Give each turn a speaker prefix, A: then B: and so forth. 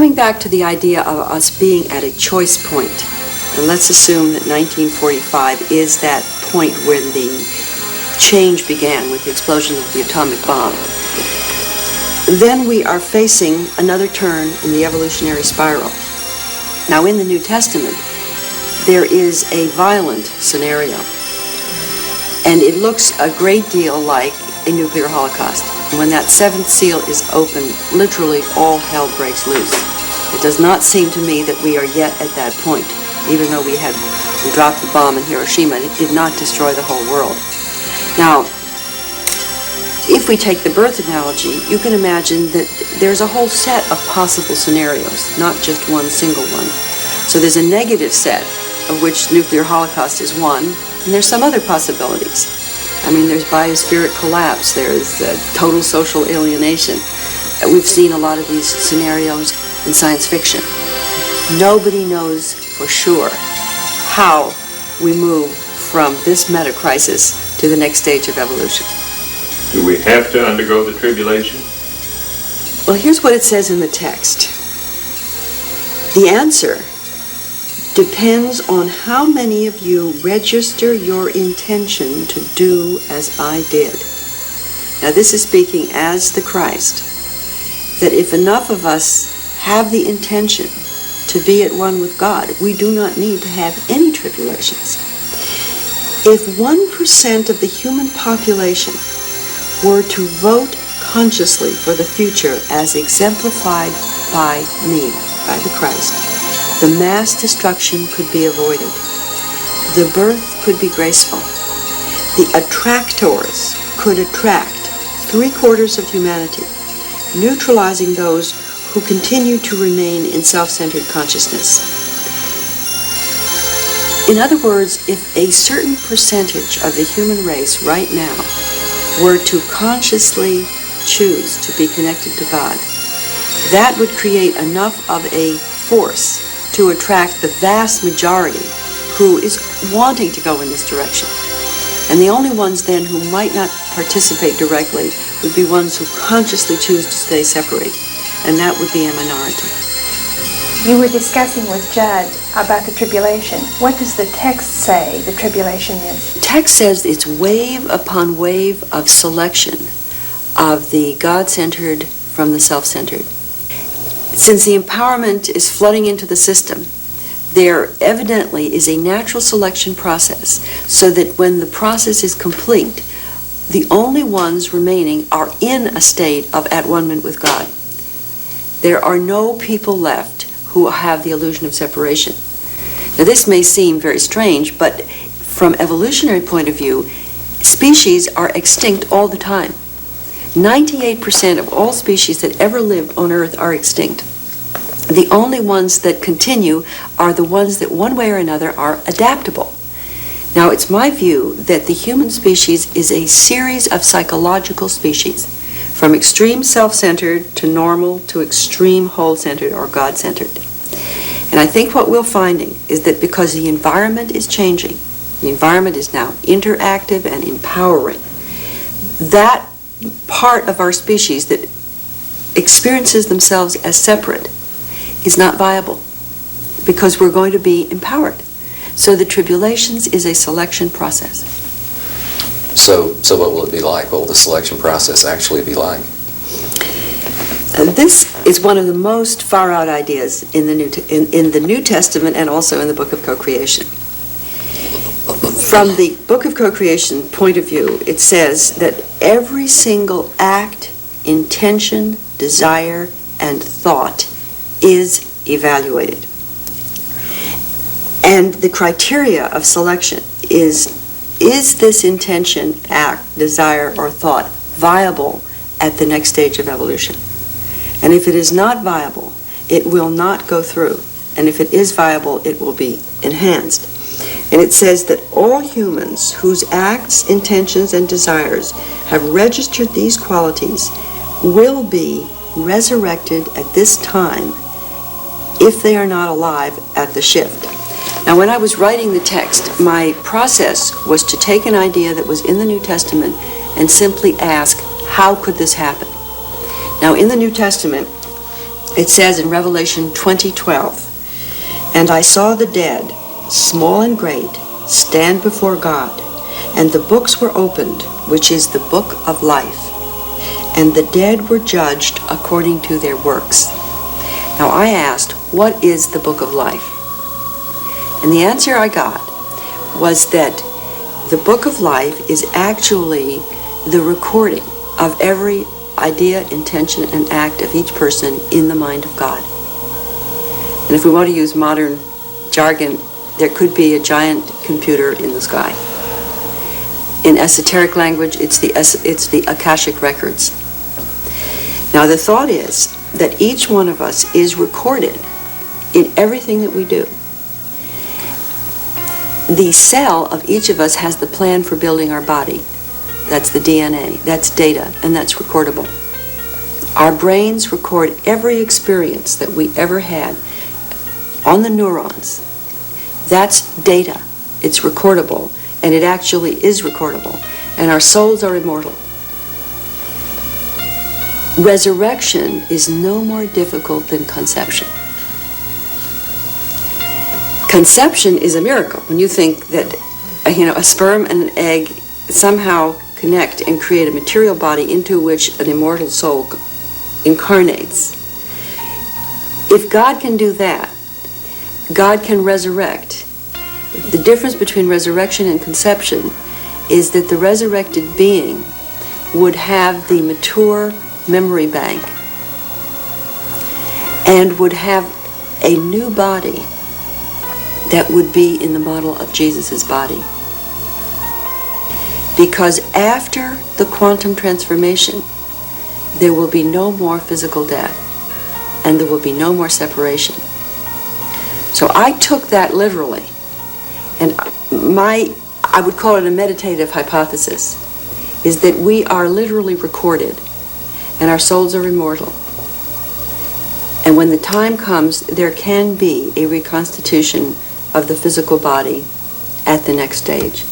A: coming back to the idea of us being at a choice point, and let's assume that 1945 is that point when the change began with the explosion of the atomic bomb, then we are facing another turn in the evolutionary spiral. Now, in the New Testament, there is a violent scenario, and it looks a great deal like a nuclear holocaust. When that seventh seal is opened, literally all hell breaks loose. It does not seem to me that we are yet at that point, even though we dropped the bomb in Hiroshima, and it did not destroy the whole world. Now, if we take the birth analogy, you can imagine that there's a whole set of possible scenarios, not just one single one. So there's a negative set, of which nuclear holocaust is one, and there's some other possibilities. I mean, there's biosphere collapse, there's total social alienation. We've seen a lot of these scenarios in science fiction. Nobody knows for sure how we move from this meta-crisis to the next stage of evolution.
B: Do we have to undergo the tribulation?
A: Well, here's what it says in the text. The answer depends on how many of you register your intention to do as I did. Now, this is speaking as the Christ, that if enough of us have the intention to be at one with God, we do not need to have any tribulations. If 1% of the human population were to vote consciously for the future as exemplified by me, by the Christ, the mass destruction could be avoided. The birth could be graceful. The attractors could attract 3/4 of humanity, neutralizing those who continue to remain in self-centered consciousness. In other words, if a certain percentage of the human race right now were to consciously choose to be connected to God, that would create enough of a force to attract the vast majority who is wanting to go in this direction. And the only ones then who might not participate directly would be ones who consciously choose to stay separate, and that would be a minority.
C: You were discussing with Judd about the tribulation. What does the text say the tribulation is?
A: The text says it's wave upon wave of selection of the God-centered from the self-centered. Since the empowerment is flooding into the system, there evidently is a natural selection process, so that when the process is complete, the only ones remaining are in a state of at-one-ment with God. There are no people left who have the illusion of separation. Now, this may seem very strange, but from evolutionary point of view, species are extinct all the time. 98% of all species that ever lived on Earth are extinct. The only ones that continue are the ones that one way or another are adaptable. Now, it's my view that the human species is a series of psychological species, from extreme self-centered to normal to extreme whole-centered or God-centered. And I think what we're finding is that because the environment is changing, the environment is now interactive and empowering, that part of our species that experiences themselves as separate is not viable, because we're going to be empowered. So the tribulations is a selection process.
D: So what will it be like? What will the selection process actually be like?
A: This is one of the most far-out ideas in the New Testament and also in the Book of Co-Creation. From the Book of Co-Creation point of view, it says that every single act, intention, desire, and thought is evaluated. And the criteria of selection is this intention, act, desire, or thought viable at the next stage of evolution? And if it is not viable, it will not go through. And if it is viable, it will be enhanced. And it says that all humans whose acts, intentions, and desires have registered these qualities will be resurrected at this time if they are not alive at the shift. Now, when I was writing the text, my process was to take an idea that was in the New Testament and simply ask, how could this happen? Now, in the New Testament, It says in Revelation 20:12, "And I saw the dead, small and great, stand before God, and the books were opened, which is the book of life. And the dead were judged according to their works." Now I asked, what is the book of life? And the answer I got was that the book of life is actually the recording of every idea, intention, and act of each person in the mind of God. And if we want to use modern jargon, there could be a giant computer in the sky. In esoteric language, it's the Akashic Records. Now the thought is that each one of us is recorded in everything that we do. The cell of each of us has the plan for building our body. That's the DNA, that's data, and that's recordable. Our brains record every experience that we ever had on the neurons. That's data. It's recordable, and it actually is recordable. And our souls are immortal. Resurrection is no more difficult than conception. Conception is a miracle. When you think that, a sperm and an egg somehow connect and create a material body into which an immortal soul incarnates. If God can do that, God can resurrect. The difference between resurrection and conception is that the resurrected being would have the mature memory bank and would have a new body that would be in the model of Jesus' body. Because after the quantum transformation, there will be no more physical death, and there will be no more separation. So I took that literally, and I would call it a meditative hypothesis, is that we are literally recorded, and our souls are immortal. And when the time comes, there can be a reconstitution of the physical body at the next stage.